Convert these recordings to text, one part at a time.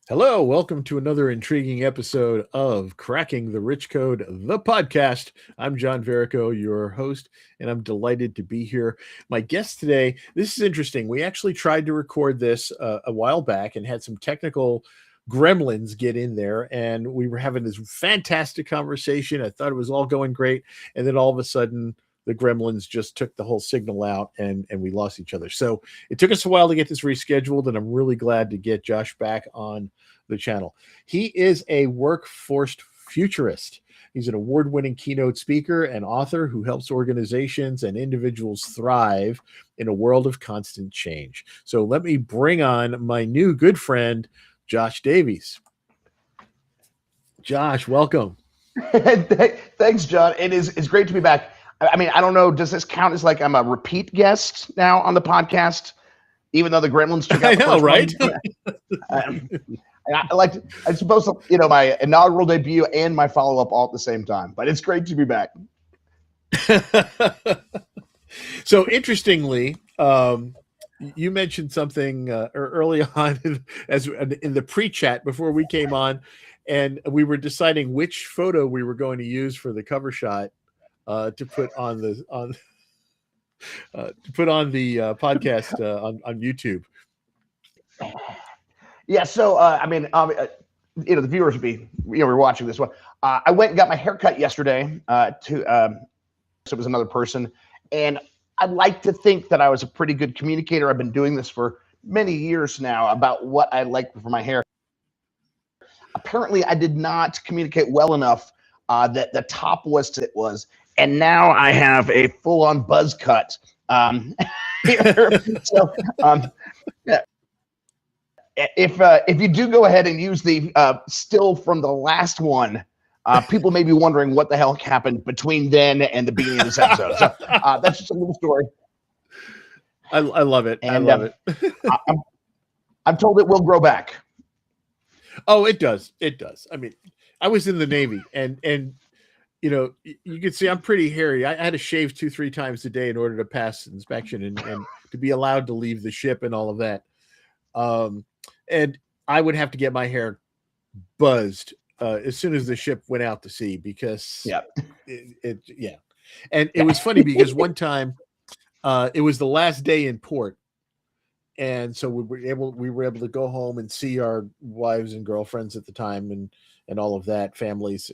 Hello, welcome to another intriguing episode of Cracking the Rich Code, the podcast. I'm John Verico, your host, and I'm delighted to be here. My guest today, this is interesting. We actually tried to record this a while back and had some technical gremlins get in there, and we were having this fantastic conversation. I thought it was all going great, and then all of a sudden, the gremlins just took the whole signal out and we lost each other. So it took us a while to get this rescheduled, and I'm really glad to get Josh back on the channel. He is a workforce futurist. He's an award-winning keynote speaker and author who helps organizations and individuals thrive in a world of constant change. So let me bring on my new good friend, Josh Davies. Josh, welcome. Thanks, John. It's great to be back. I mean, I don't know. Does this count as like I'm a repeat guest now on the podcast, even though the Gremlins took out the know, right? I suppose, my inaugural debut and my follow-up all at the same time. But it's great to be back. So interestingly, you mentioned something early on in the pre-chat before we came on, and we were deciding which photo we were going to use for the cover shot. To put on the podcast on YouTube. Yeah, so the viewers would be we're watching this one. I went and got my hair cut yesterday. So it was another person, and I'd like to think that I was a pretty good communicator. I've been doing this for many years now about what I like for my hair. Apparently, I did not communicate well enough that the top was it was. And now I have a full-on buzz cut. Yeah. If you do go ahead and use the still from the last one, people may be wondering what the hell happened between then and the beginning of this episode. So that's just a little story. I love it. And, I love it. I'm told it will grow back. Oh, it does. It does. I mean, I was in the Navy, and you can see I'm pretty hairy. I had to shave 2-3 times a day in order to pass inspection and to be allowed to leave the ship and all of that. And I would have to get my hair buzzed as soon as the ship went out to sea because it. And it was funny because one time it was the last day in port. And so we were able to go home and see our wives and girlfriends at the time and all of that, families.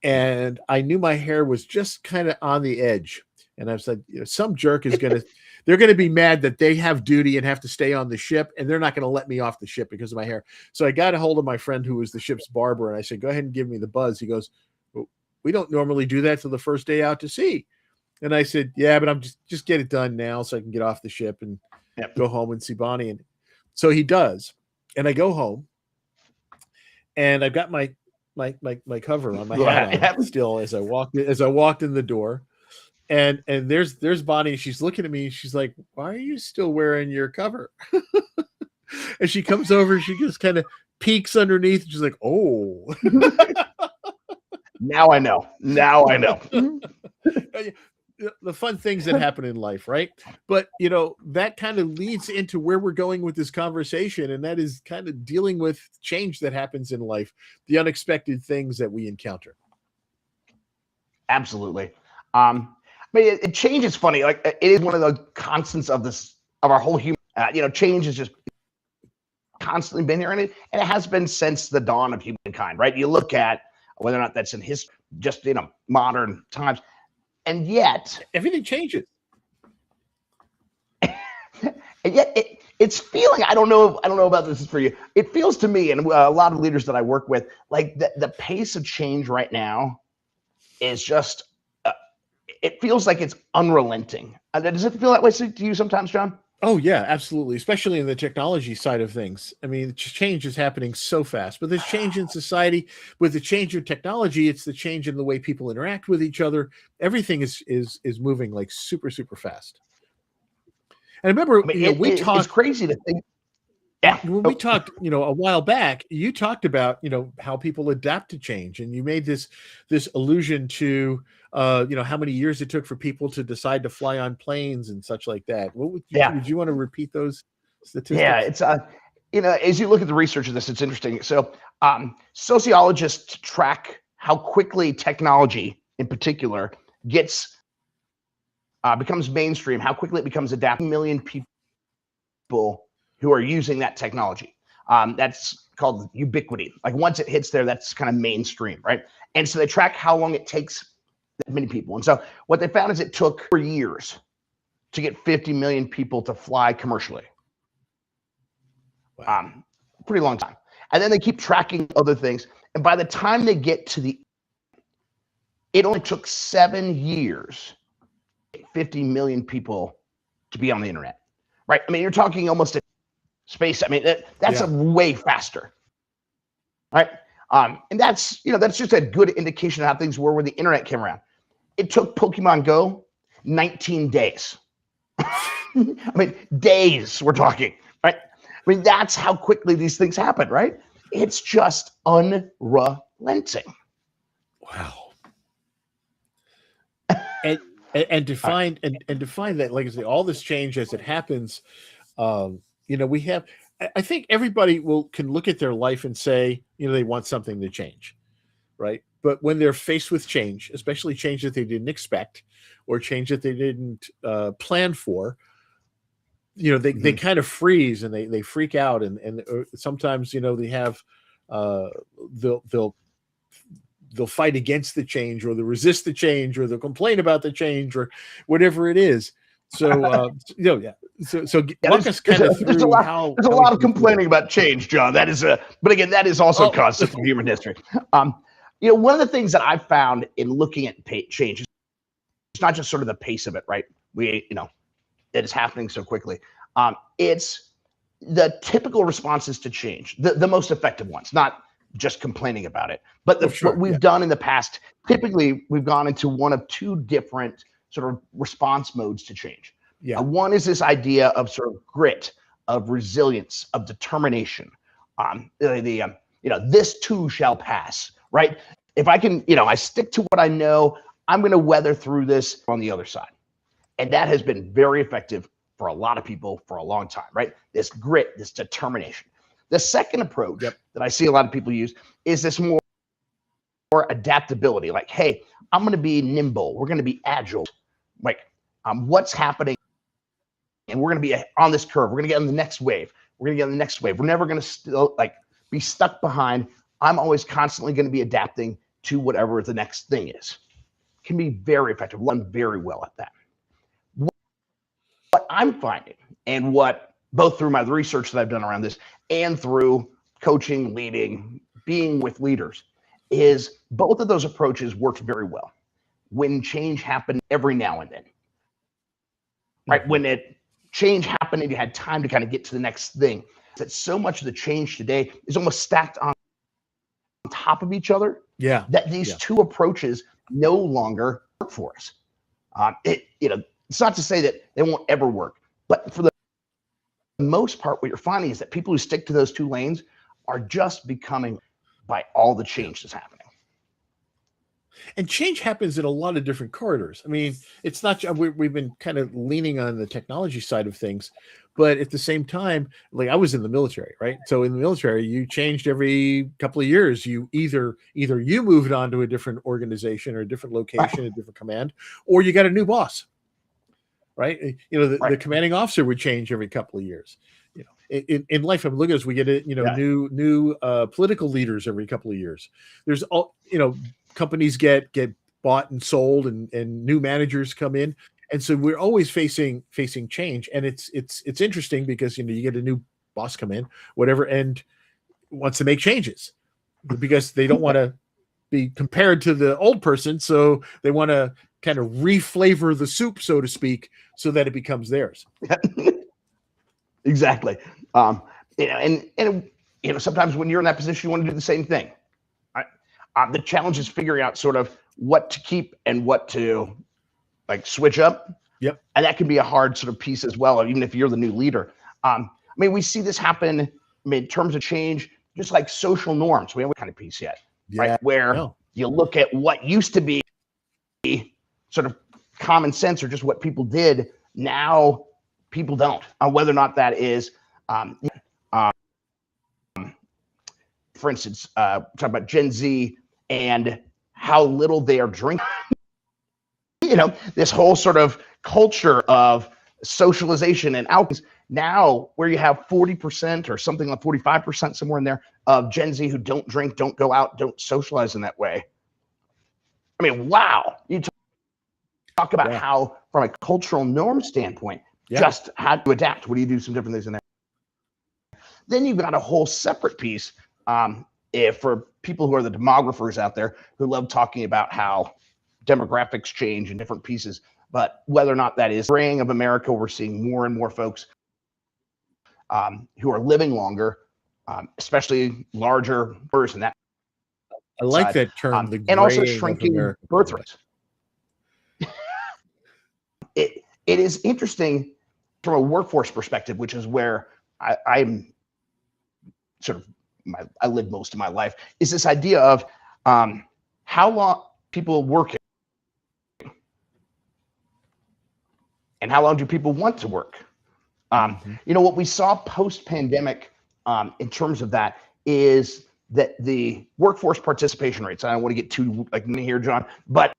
And I knew my hair was just kind of on the edge. And I was like, some jerk is they're going to be mad that they have duty and have to stay on the ship. And they're not going to let me off the ship because of my hair. So I got a hold of my friend who was the ship's barber. And I said, go ahead and give me the buzz. He goes, well, we don't normally do that till the first day out to sea. And I said, yeah, but I'm just get it done now so I can get off the ship and go home and see Bonnie. And so he does. And I go home and I've got my cover on my hat on still as I walked in the door, and there's Bonnie. She's looking at me. She's like, "Why are you still wearing your cover?" And she comes over. She just kind of peeks underneath. And she's like, "Oh." Now I know. The fun things that happen in life, right? But that kind of leads into where we're going with this conversation, and that is kind of dealing with change that happens in life, the unexpected things that we encounter. Absolutely. It change is funny. Like it is one of the constants of our whole human. Change has just constantly been here, and it has been since the dawn of humankind. Right? You look at whether or not that's in history, just modern times. And yet everything changes. And yet it's feeling, I don't know about this for you. It feels to me, and a lot of leaders that I work with, like the pace of change right now is just, it feels like it's unrelenting. Does it feel that way to you sometimes, John? Oh yeah, absolutely. Especially in the technology side of things. I mean, change is happening so fast, but there's change in society. With the change in technology, it's the change in the way people interact with each other. Everything is moving like super, super fast. And I remember we talked. It's crazy to think. Yeah. When we talked, a while back, you talked about, how people adapt to change, and you made this allusion to, how many years it took for people to decide to fly on planes and such like that. What would you want to repeat those statistics? Yeah, as you look at the research of this, it's interesting. So sociologists track how quickly technology in particular becomes mainstream, how quickly it becomes adapted. Million people who are using that technology. That's called ubiquity. Like once it hits there, that's kind of mainstream, right? And so they track how long it takes that many people. And so what they found is it took 4 years to get 50 million people to fly commercially. Wow. Pretty long time. And then they keep tracking other things. And by the time they get to it only took 7 years, 50 million people to be on the internet, right? I mean, you're talking almost a space. I mean, that's a way faster, right? And that's just a good indication of how things were when the internet came around. It took Pokemon Go 19 days. I mean, days we're talking, right? I mean, that's how quickly these things happen, right? It's just unrelenting. Wow. And define that, like I say, all this change as it happens. We have. I think everybody can look at their life and say, they want something to change, right? But when they're faced with change, especially change that they didn't expect or change that they didn't plan for, they kind of freeze and they freak out, and sometimes they have they'll fight against the change, or they'll resist the change, or they'll complain about the change, or whatever it is. So So walk us kind of through there's a lot of complaining about change, John. That is but again, that is also constant in human history. One of the things that I've found in looking at change is it's not just sort of the pace of it, right? It is happening so quickly. It's the typical responses to change, the most effective ones, not just complaining about it, but what we've done in the past. Typically, we've gone into one of two different sort of response modes to change. Yeah. One is this idea of sort of grit, of resilience, of determination. This too shall pass, right? If I can, I stick to what I know, I'm going to weather through this on the other side. And that has been very effective for a lot of people for a long time, right? This grit, this determination. The second approach that I see a lot of people use is this more adaptability. Like, hey, I'm going to be nimble. We're going to be agile. Like, what's happening? And we're going to be on this curve. We're going to get on the next wave. We're going to get on the next wave. We're never going to be stuck behind. I'm always constantly going to be adapting to whatever the next thing is. Can be very effective. Run very well at that. What I'm finding, and what both through my research that I've done around this and through coaching, leading, being with leaders, is both of those approaches worked very well when change happened every now and then. Right? When change happened and you had time to kind of get to the next thing. That so much of the change today is almost stacked on top of each other. Yeah. That these two approaches no longer work for us. It's not to say that they won't ever work, but for the most part, what you're finding is that people who stick to those two lanes are just becoming by all the change that's happening. And change happens in a lot of different corridors. I mean, it's not, we've been kind of leaning on the technology side of things, but at the same time, like I was in the military, right? So in the military, you changed every couple of years. You either you moved on to a different organization or a different location, a different command, or you got a new boss, right? The commanding officer would change every couple of years. In life, I'm looking at us, we get new political leaders every couple of years. There's all, companies get bought and sold, and new managers come in, and so we're always facing change. And it's interesting because you get a new boss come in, whatever, and wants to make changes because they don't want to be compared to the old person, so they want to kind of reflavor the soup, so to speak, so that it becomes theirs. Exactly. Sometimes when you're in that position, you want to do the same thing. The challenge is figuring out sort of what to keep and what to switch up. Yep. And that can be a hard sort of piece as well, even if you're the new leader. We see this happen in terms of change, just like social norms. We haven't kind of piece yet, right? Where you look at what used to be sort of common sense or just what people did. Now people don't, whether or not that is for instance, talk about Gen Z and how little they are drinking. This whole sort of culture of socialization and alcohol. Now, where you have 40% or something like 45% somewhere in there of Gen Z who don't drink, don't go out, don't socialize in that way. I mean, wow. You talk about how, from a cultural norm standpoint, just how to adapt. What do you do some different things in there? Then you've got a whole separate piece for people who are the demographers out there who love talking about how demographics change in different pieces. But whether or not that is graying of America, we're seeing more and more folks who are living longer, especially larger births and that. I like that term, the and also graying shrinking of birth rates. It is interesting from a workforce perspective, which is where I'm sort of I live most of my life, is this idea of how long people working and how long do people want to work. What we saw post-pandemic in terms of that is that the workforce participation rates, I don't want to get too like me here, John, but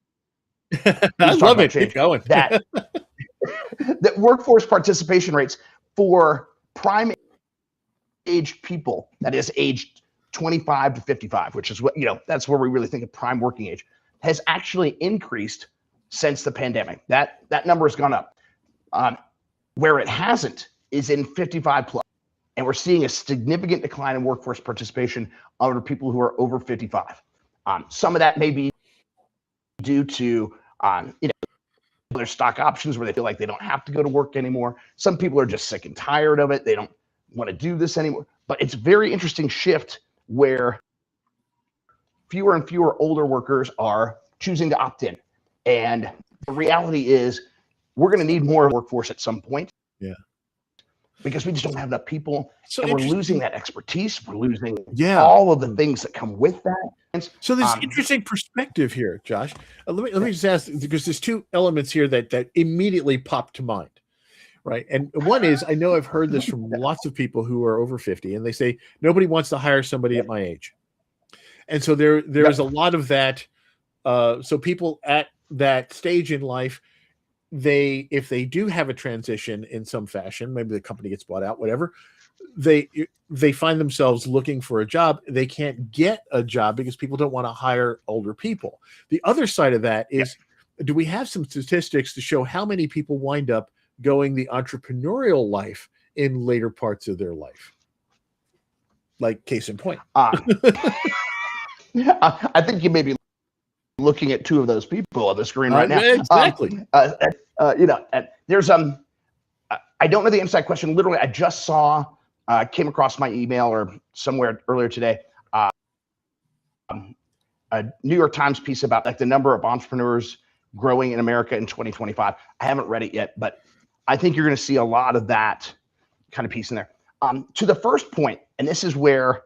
I love it. Keep going. that workforce participation rates for prime age people, that is aged 25 to 55, which is what, that's where we really think of prime working age, has actually increased since the pandemic. That number has gone up. Where it hasn't is in 55 plus. And we're seeing a significant decline in workforce participation under people who are over 55. Some of that may be due to, their stock options where they feel like they don't have to go to work anymore. Some people are just sick and tired of it. They don't want to do this anymore. But it's a very interesting shift where fewer and fewer older workers are choosing to opt in. And the reality is we're going to need more workforce at some point. Yeah. Because we just don't have enough people. So and we're losing that expertise. We're losing all of the things that come with that. So there's interesting perspective here, Josh. Let me just ask, because there's two elements here that immediately pop to mind, right? And one is, I know I've heard this from lots of people who are over 50, and they say, nobody wants to hire somebody at my age. And so there's a lot of that. So people at that stage in life, if they do have a transition in some fashion, maybe the company gets bought out, whatever, they find themselves looking for a job. They can't get a job because people don't want to hire older people. The other side of that is, do we have some statistics to show how many people wind up going the entrepreneurial life in later parts of their life? Like case in point. I think you may be looking at two of those people on the screen right now. Exactly. There's I don't know the answer to that question. Literally, I just came across my email or somewhere earlier today, a New York Times piece about like the number of entrepreneurs growing in America in 2025. I haven't read it yet, but I think you're going to see a lot of that kind of piece in there. To the first point, and this is where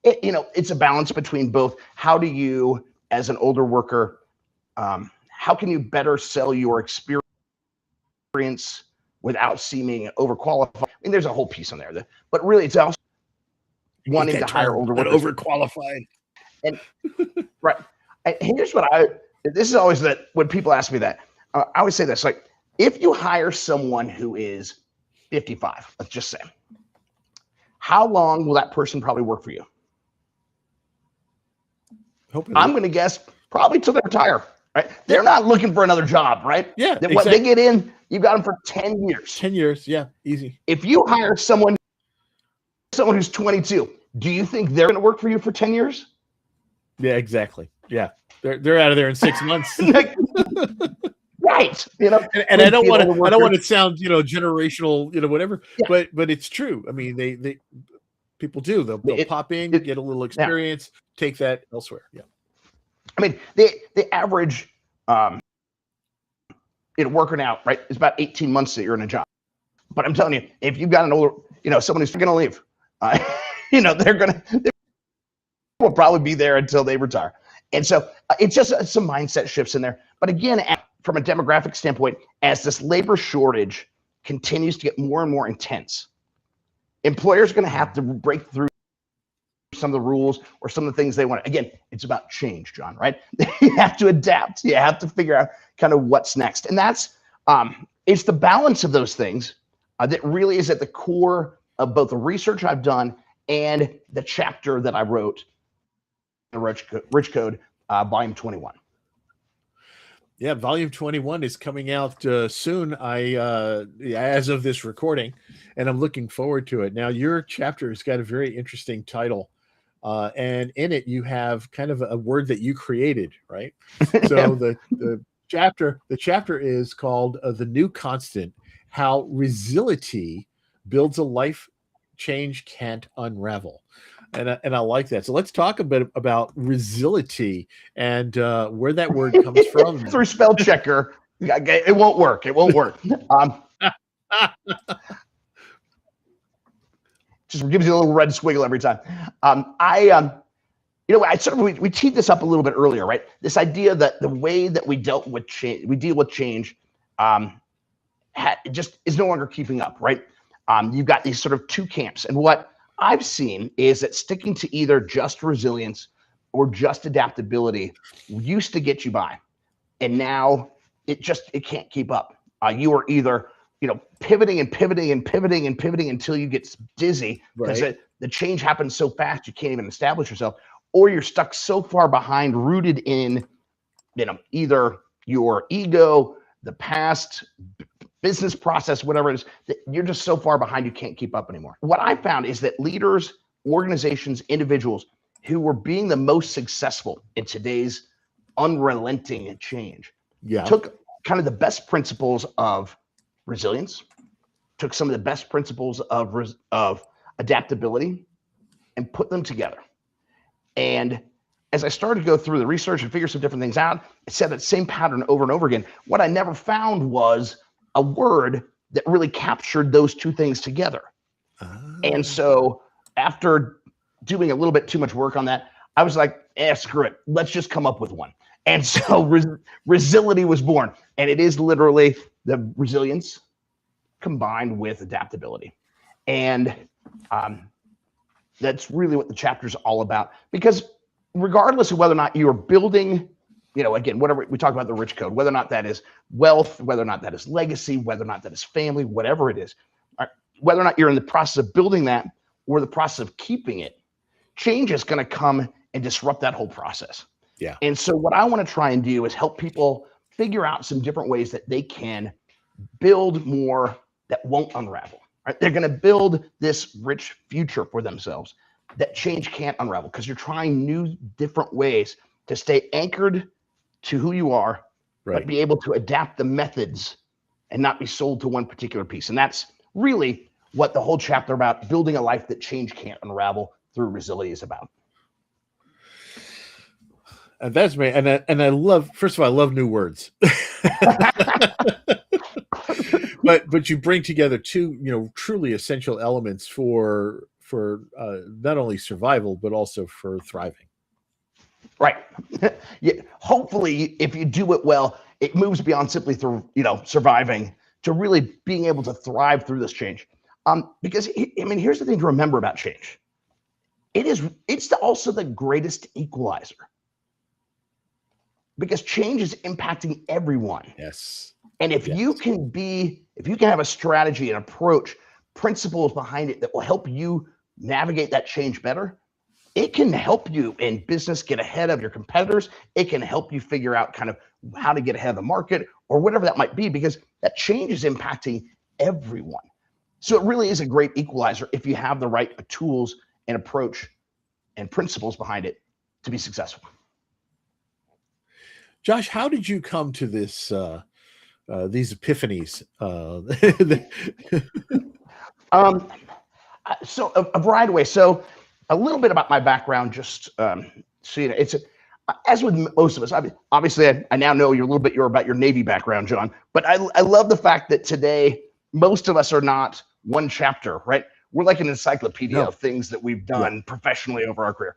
it's a balance between both. How do you, as an older worker, how can you better sell your experience without seeming overqualified? I mean, there's a whole piece on there, but really it's also wanting to hire older workers. Overqualified. And right. And here's what this is always that when people ask me that, I always say this, like, if you hire someone who is 55, let's just say, how long will that person probably work for you? I'm going to guess probably till they retire, right? They're not looking for another job, right? Yeah. Exactly. When they get in, you've got them for 10 years. 10 years. Yeah. Easy. If you hire someone who's 22, do you think they're going to work for you for 10 years? Yeah, exactly. Yeah. They're out of there in 6 months. Right. And I don't want to sound, generational, whatever, but it's true. I mean, they people do. They'll pop in, get a little experience, take that elsewhere. Yeah. I mean, the average worker now, right, is about 18 months that you're in a job. But I'm telling you, if you've got an older, someone who's going to leave, they will probably be there until they retire. And so it's just some mindset shifts in there. But again, from a demographic standpoint, as this labor shortage continues to get more and more intense, employers are going to have to break through some of the rules or some of the things they want. Again, it's about change, John, right? You have to adapt. You have to figure out kind of what's next. And that's, it's the balance of those things that really is at the core of both the research I've done and the chapter that I wrote, the Rich Code, volume 21. Yeah, volume 21 is coming out soon. As of this recording, and I'm looking forward to it. Now, your chapter has got a very interesting title, and in it you have kind of a word that you created, right? So the chapter is called "The New Constant: How Resiliency Builds a Life Change Can't Unravel." And I like that. So let's talk a bit about resiliency and where that word comes from. Through spell checker, it won't work. It won't work. Just gives you a little red squiggle every time. We teed this up a little bit earlier, right? This idea that the way that we deal with change, just is no longer keeping up, right? You've got these sort of two camps, and what I've seen is that sticking to either just resilience or just adaptability used to get you by, and now it can't keep up. You are either pivoting until you get dizzy because the change happens so fast you can't even establish yourself, or you're stuck so far behind, rooted in either your ego, the past, business process, whatever it is, that you're just so far behind you can't keep up anymore. What I found is that leaders, organizations, individuals who were being the most successful in today's unrelenting change took kind of the best principles of resilience, took some of the best principles of adaptability, and put them together. And as I started to go through the research and figure some different things out, it said that same pattern over and over again. What I never found was a word that really captured those two things together. And so after doing a little bit too much work on that, I was like, screw it. Let's just come up with one. And so resiliency was born. And it is literally the resilience combined with adaptability. And that's really what the chapter is all about. Because regardless of whether or not you are building, again, whatever we talk about the rich code, whether or not that is wealth, whether or not that is legacy, whether or not that is family, whatever it is, whether or not you're in the process of building that or the process of keeping it, change is going to come and disrupt that whole process. Yeah. And so what I want to try and do is help people figure out some different ways that they can build more that won't unravel. Right? They're going to build this rich future for themselves that change can't unravel, because you're trying new, different ways to stay anchored to who you are, but be able to adapt the methods and not be sold to one particular piece. And that's really what the whole chapter about building a life that change can't unravel through resilience is about. And that's me. And I love, first of all, I love new words. but you bring together two, truly essential elements for not only survival, but also for thriving. Right. Yeah. Hopefully, if you do it well, it moves beyond simply through, surviving to really being able to thrive through this change. Because here's the thing to remember about change. It's also the greatest equalizer, because change is impacting everyone. Yes. And if you can have a strategy, an approach, principles behind it that will help you navigate that change better, it can help you in business get ahead of your competitors. It can help you figure out kind of how to get ahead of the market or whatever that might be, because that change is impacting everyone. So it really is a great equalizer if you have the right tools and approach and principles behind it to be successful. Josh, how did you come to this these epiphanies? So a variety of ways. So a little bit about my background, just so you know, as with most of us, obviously I now know you're a little bit about your Navy background, John, but I love the fact that today, most of us are not one chapter, right? We're like an encyclopedia of things that we've done professionally over our career.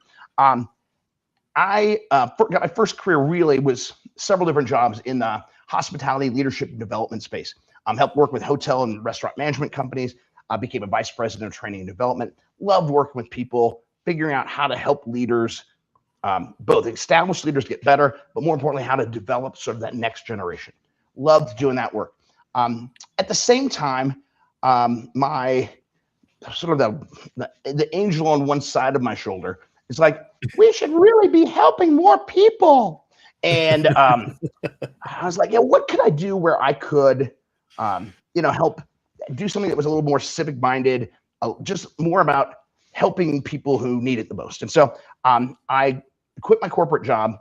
I got my first career really was several different jobs in the hospitality, leadership, and development space. Helped work with hotel and restaurant management companies. I became a vice president of training and development. Loved working with people, figuring out how to help leaders, both established leaders get better, but more importantly, how to develop sort of that next generation. Loved doing that work. At the same time, my sort of the angel on one side of my shoulder is like, we should really be helping more people. And I was like, yeah, what could I do where I could, help do something that was a little more civic minded, just more about helping people who need it the most. And so I quit my corporate job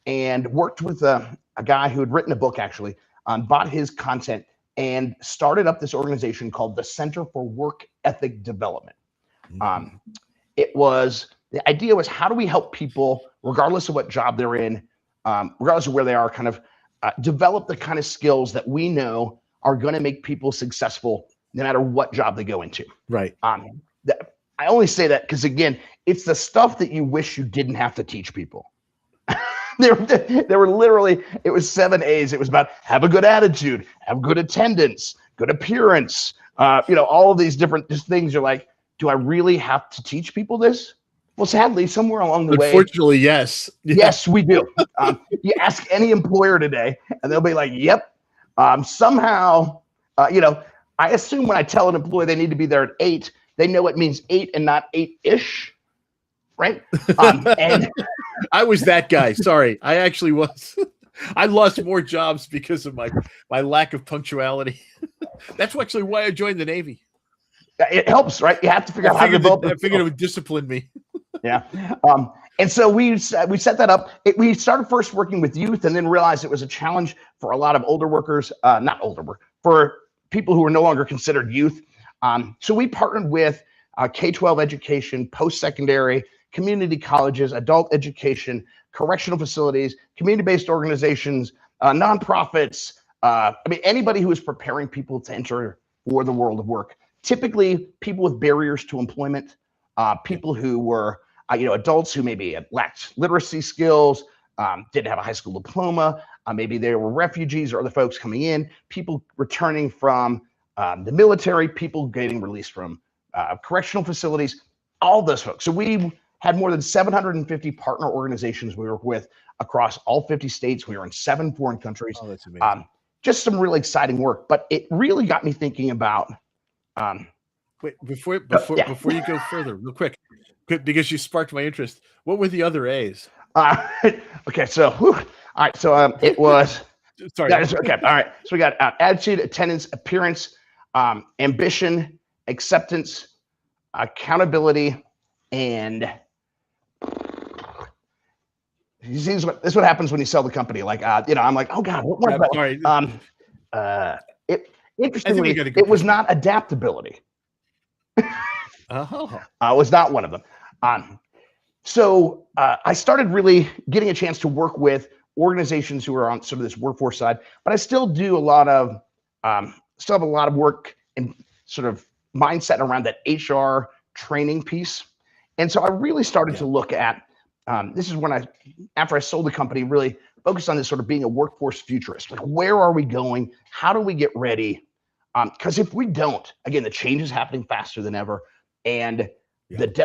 and worked with a guy who had written a book, actually, bought his content and started up this organization called the Center for Work Ethic Development. The idea was, how do we help people, regardless of what job they're in, regardless of where they are, kind of develop the kind of skills that we know are going to make people successful no matter what job they go into. Right. I only say that because, again, it's the stuff that you wish you didn't have to teach people. There were literally, it was 7 A's. It was about have a good attitude, have good attendance, good appearance, all of these different things. You're like, do I really have to teach people this? Well, sadly, somewhere along the way. Unfortunately, yes. Yes, we do. You ask any employer today, and they'll be like, yep. Somehow, I assume when I tell an employee they need to be there at 8, they know it means 8 and not 8-ish, right? And I was that guy. Sorry, I actually was. I lost more jobs because of my lack of punctuality. That's actually why I joined the Navy. It helps, right? You have to figure out how to develop. I figured it would discipline me. Yeah. And so we set that up. We started first working with youth, and then realized it was a challenge for a lot of older workers, for people who were no longer considered youth. So we partnered with K-12 education, post-secondary, community colleges, adult education, correctional facilities, community-based organizations, nonprofits. Anybody who is preparing people to enter for the world of work. Typically, people with barriers to employment, people who were, adults who maybe had lacked literacy skills, didn't have a high school diploma, maybe they were refugees or other folks coming in, people returning from the military, people getting released from correctional facilities, all those folks. So we had more than 750 partner organizations we work with across all 50 states. We were in 7 foreign countries. Oh, that's amazing. Just some really exciting work. But it really got me thinking about. Wait, before you go further, real quick, because you sparked my interest. What were the other A's? Okay, so all right, so it was. Sorry. Okay, all right. So we got attitude, attendance, appearance, ambition, acceptance, accountability, and this is what happens when you sell the company. Like, I'm like, oh God, what about? Sorry. Interestingly, it was not adaptability. Oh. Was not one of them. So I started really getting a chance to work with organizations who are on sort of this workforce side, but I still do a lot of, still have a lot of work and sort of mindset around that HR training piece. And so I really started to look at, this is when after I sold the company, really focused on this sort of being a workforce futurist. Like, where are we going? How do we get ready? Because if we don't, again, the change is happening faster than ever. And it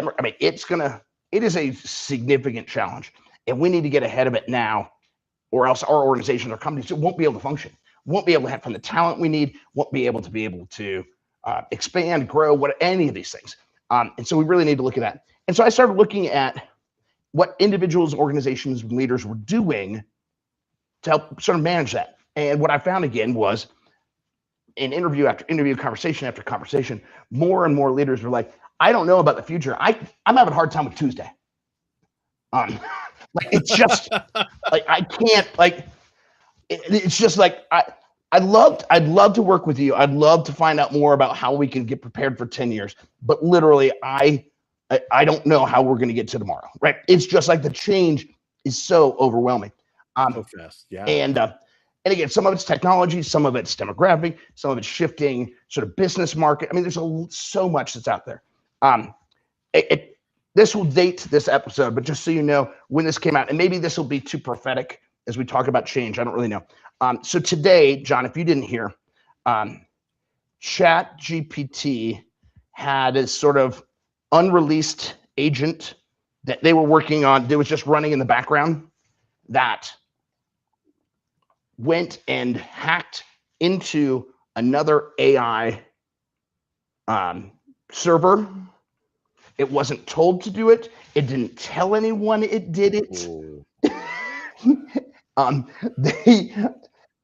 is a significant challenge. And we need to get ahead of it now, or else our organizations or companies won't be able to function, won't be able to have from the talent we need, won't be able to expand, grow, any of these things. And so we really need to look at that. And so I started looking at what individuals, organizations, and leaders were doing to help sort of manage that. And what I found again was, in interview after interview, conversation after conversation, more and more leaders were like, I don't know about the future. I'm having a hard time with Tuesday. Like, it's just like, I can't, like, it's just like, I'd love to work with you. I'd love to find out more about how we can get prepared for 10 years. But literally, I don't know how we're going to get to tomorrow, right? It's just like the change is so overwhelming. So fast, yeah. And again, some of it's technology, some of it's demographic, some of it's shifting sort of business market. I mean, there's so much that's out there. This will date this episode, but just so you know when this came out, and maybe this will be too prophetic as we talk about change. I don't really know. So today, John, if you didn't hear, ChatGPT had a sort of unreleased agent that they were working on, that was just running in the background, that went and hacked into another AI server. It wasn't told to do it. It didn't tell anyone it did it. They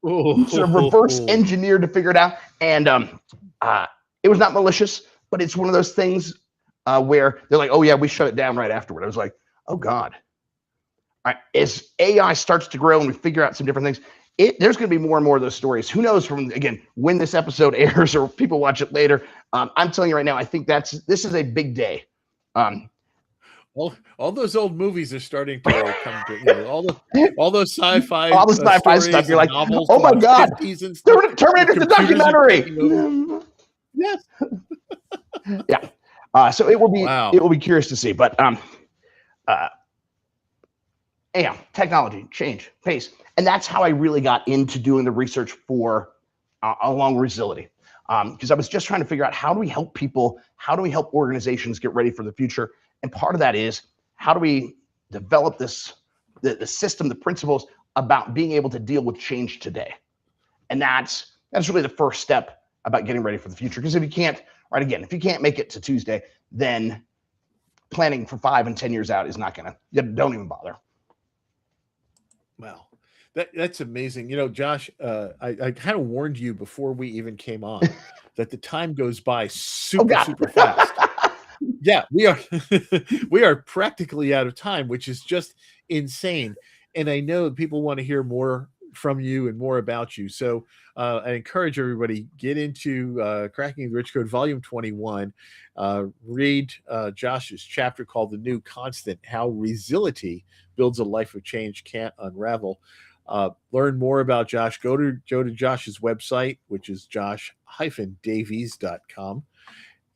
sort of reverse engineered to figure it out. And it was not malicious, but it's one of those things where they're like, oh yeah, we shut it down right afterward. I was like, oh God. All right. As AI starts to grow and we figure out some different things, there's going to be more and more of those stories. Who knows from, again, when this episode airs or people watch it later. I'm telling you right now, I think this is a big day. All those old movies are starting to come to, all those sci-fi, all the sci-fi stuff. You're like, oh my God, Terminator the documentary. Yes. Yeah. So it will be curious to see. But yeah, technology, change, pace. And that's how I really got into doing the research for along Resility. Because I was just trying to figure out, how do we help people? How do we help organizations get ready for the future? And part of that is, how do we develop the system, the principles about being able to deal with change today? And that's really the first step about getting ready for the future. Because if you can't make it to Tuesday, then planning for 5 and 10 years out is not gonna. Don't even bother. Wow. That's amazing. Josh, I kind of warned you before we even came on that the time goes by super fast. Yeah, we are practically out of time, which is just insane. And I know people want to hear more from you and more about you. So I encourage everybody, get into Cracking the Rich Code Volume 21. Read Josh's chapter called The New Constant, How Resility Builds a Life of Change Can't Unravel. Learn more about Josh. Go to Josh's website, which is josh-davies.com.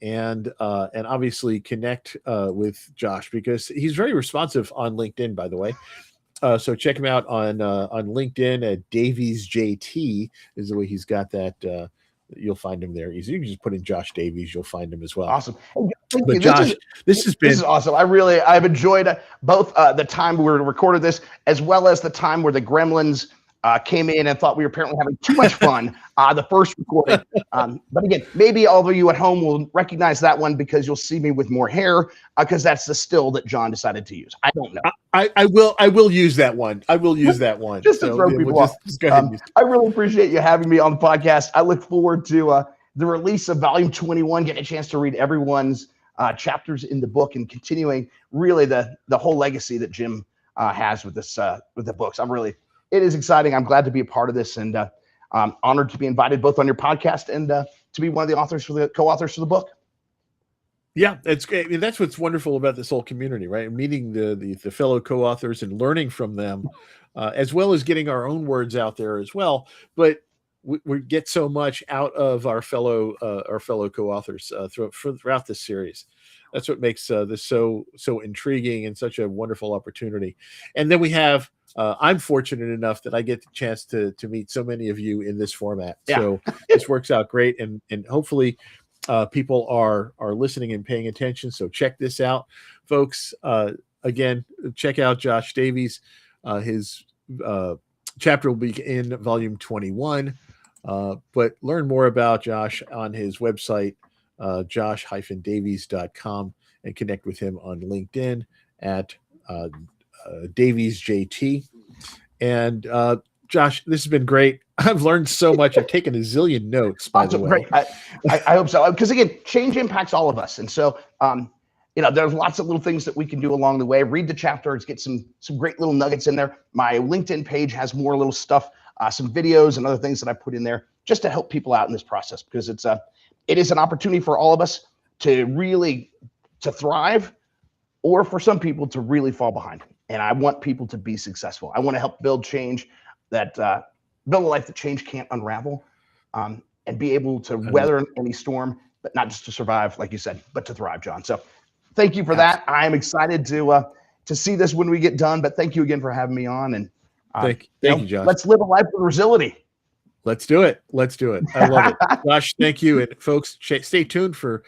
And obviously connect with Josh, because he's very responsive on LinkedIn, by the way. So check him out on LinkedIn at Davies JT is the way he's got that. You'll find him there easy. You can just put in Josh Davies, you'll find him as well. Awesome. But Josh, this is awesome. I've enjoyed both the time we recorded this, as well as the time where the gremlins came in and thought we were apparently having too much fun, the first recording. But again, maybe all of you at home will recognize that one because you'll see me with more hair, because that's the still that John decided to use. I don't know. I will use that one. I will use that one. Just to throw people off. I really appreciate you having me on the podcast. I look forward to the release of Volume 21, getting a chance to read everyone's chapters in the book and continuing really the whole legacy that Jim has with this with the books. It is exciting. I'm glad to be a part of this, and I'm honored to be invited both on your podcast and to be one of the co-authors for the book. Yeah, that's great. I mean, that's what's wonderful about this whole community, right? Meeting the fellow co-authors and learning from them, as well as getting our own words out there as well. But we get so much out of our fellow co-authors throughout this series. That's what makes this so intriguing and such a wonderful opportunity. And then we have. I'm fortunate enough that I get the chance to meet so many of you in this format. Yeah. So this works out great, and hopefully people are listening and paying attention. So check this out, folks. Again, check out Josh Davies. His chapter will be in Volume 21. But learn more about Josh on his website, josh-davies.com, and connect with him on LinkedIn at Davies JT. And Josh, this has been great. I've learned so much. I've taken a zillion notes, by the way. I hope so, because again, change impacts all of us, and so there's lots of little things that we can do along the way. Read the chapters, get some great little nuggets in there. My LinkedIn page has more little stuff, some videos and other things that I put in there just to help people out in this process, because it is an opportunity for all of us to really thrive, or for some people to really fall behind. And I want people to be successful. I want to help build change build a life that change can't unravel, and be able to weather any storm, but not just to survive, like you said, but to thrive, John. So thank you for that. I'm excited to see this when we get done, but thank you again for having me on. And thank you, Josh. Let's live a life with Resility. Let's do it. I love it. Josh, thank you. And folks, stay tuned for